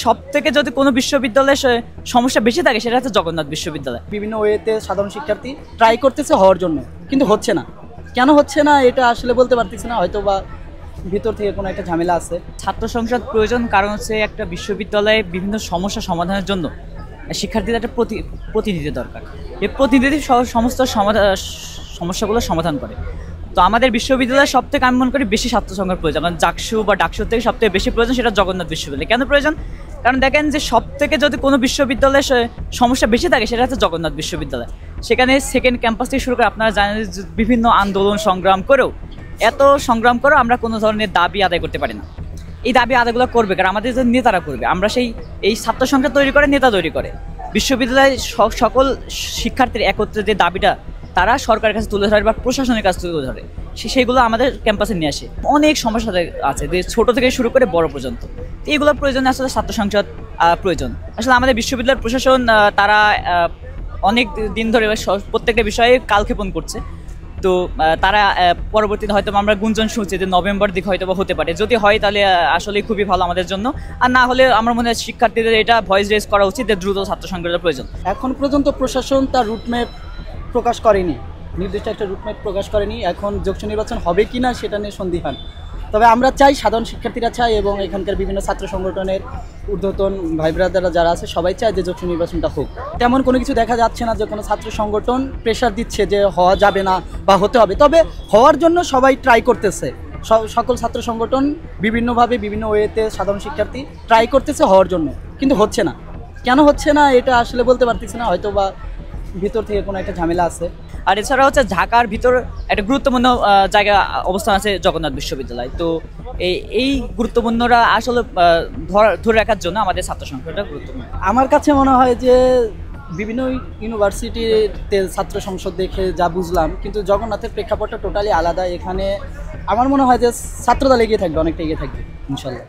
সবথেকে যদি কোনো বিশ্ববিদ্যালয়ে সমস্যা বেশি থাকে সেটা হচ্ছে জগন্নাথ বিশ্ববিদ্যালয়। বিভিন্ন ওয়েতে সাধারণ শিক্ষার্থী ট্রাই করতেছে হওয়ার জন্য, কিন্তু হচ্ছে না। কেন হচ্ছে না এটা আসলে বলতে পারতেছি না, হয়তো বা ভিতর থেকে কোনো একটা ঝামেলা আছে। ছাত্র সংসদ প্রয়োজন, কারণ হচ্ছে একটা বিশ্ববিদ্যালয়ে বিভিন্ন সমস্যা সমাধানের জন্য শিক্ষার্থীদের একটা প্রতিনিধি দরকার। এই প্রতিনিধি সমস্ত সমস্যাগুলো সমাধান করে। তো আমাদের বিশ্ববিদ্যালয়ে সব থেকে আমি মনে করি বেশি ছাত্র সংখ্যার প্রয়োজন, কারণ জাকসু বা ডাকসুর থেকে সব থেকে বেশি প্রয়োজন সেটা জগন্নাথ বিশ্ববিদ্যালয়। কেন প্রয়োজন? কারণ দেখেন যে সব থেকে যদি কোনো বিশ্ববিদ্যালয়ে সমস্যা বেশি থাকে সেটা হচ্ছে জগন্নাথ বিশ্ববিদ্যালয়। সেখানে সেকেন্ড ক্যাম্পাস থেকে শুরু করে আপনারা জানেন যে বিভিন্ন আন্দোলন সংগ্রাম করেও আমরা কোনো ধরনের দাবি আদায় করতে পারি না। এই দাবি আদায়গুলো করবে কারণ আমাদের যে নেতারা করবে। আমরা এই ছাত্র সংখ্যা তৈরি করে নেতা তৈরি করে বিশ্ববিদ্যালয়ের সকল শিক্ষার্থীর একত্রে যে দাবিটা তারা সরকারের কাছে তুলে ধরে বা প্রশাসনের কাছে তুলে ধরে, সেগুলো আমাদের ক্যাম্পাসে নিয়ে আসে। অনেক সমস্যা আছে যে ছোট থেকে শুরু করে বড় পর্যন্ত। এইগুলোর প্রয়োজনে আসলে ছাত্র সংসদ প্রয়োজন। আসলে আমাদের বিশ্ববিদ্যালয়ের প্রশাসন তারা অনেক দিন ধরে প্রত্যেকটা বিষয়ে কালক্ষেপণ করছে। তো তারা পরবর্তীতে হয়তো আমরা গুঞ্জন শুনছি যে নভেম্বর দিকে হয়তো বা হতে পারে। যদি হয় তাহলে আসলে খুবই ভালো আমাদের জন্য, আর না হলে আমার মনে হয় শিক্ষার্থীদের এটা ভয়েস রেজ করা উচিত যে দ্রুত ছাত্র সংসদের প্রয়োজন। এখন পর্যন্ত প্রশাসন তার রুটম্যাপ প্রকাশ করেনি, নির্দিষ্ট একটা রুটম্যাপ প্রকাশ করেনি। এখন যৌথ নির্বাচন হবে কি না সেটা নিয়ে সন্দিহান। তবে আমরা চাই, সাধারণ শিক্ষার্থীরা চাই এবং এখানকার বিভিন্ন ছাত্র সংগঠনের ঊর্ধ্বতন ভাই ব্রাদাররা যারা আছে সবাই চায় যে যৌথ নির্বাচনটা হোক। তেমন কোনো কিছু দেখা যাচ্ছে না যে কোনো ছাত্র সংগঠন প্রেশার দিচ্ছে যে হওয়া যাবে না বা হতে হবে। তবে হওয়ার জন্য সবাই ট্রাই করতেছে, সকল ছাত্র সংগঠন বিভিন্নভাবে বিভিন্ন ওয়েতে সাধারণ শিক্ষার্থী ট্রাই করতেছে হওয়ার জন্য, কিন্তু হচ্ছে না। কেন হচ্ছে না এটা আসলে বলতে পারতেছি না, হয়তো বা ভিতর থেকে কোনো একটা ঝামেলা আছে। আর এছাড়া হচ্ছে ঢাকার ভিতর একটা গুরুত্বপূর্ণ জায়গা অবস্থান আছে জগন্নাথ বিশ্ববিদ্যালয়। তো এই গুরুত্বপূর্ণরা আসলে ধরে রাখার জন্য আমাদের ছাত্র সংখ্যাটা গুরুত্বপূর্ণ। আমার কাছে মনে হয় যে বিভিন্ন ইউনিভার্সিটিতে ছাত্র সংসদ দেখে যা বুঝলাম, কিন্তু জগন্নাথের প্রেক্ষাপটটা টোটালি আলাদা। এখানে আমার মনে হয় যে ছাত্রদল এগিয়ে থাকবে, অনেকটা এগিয়ে থাকবে ইনশাল্লাহ।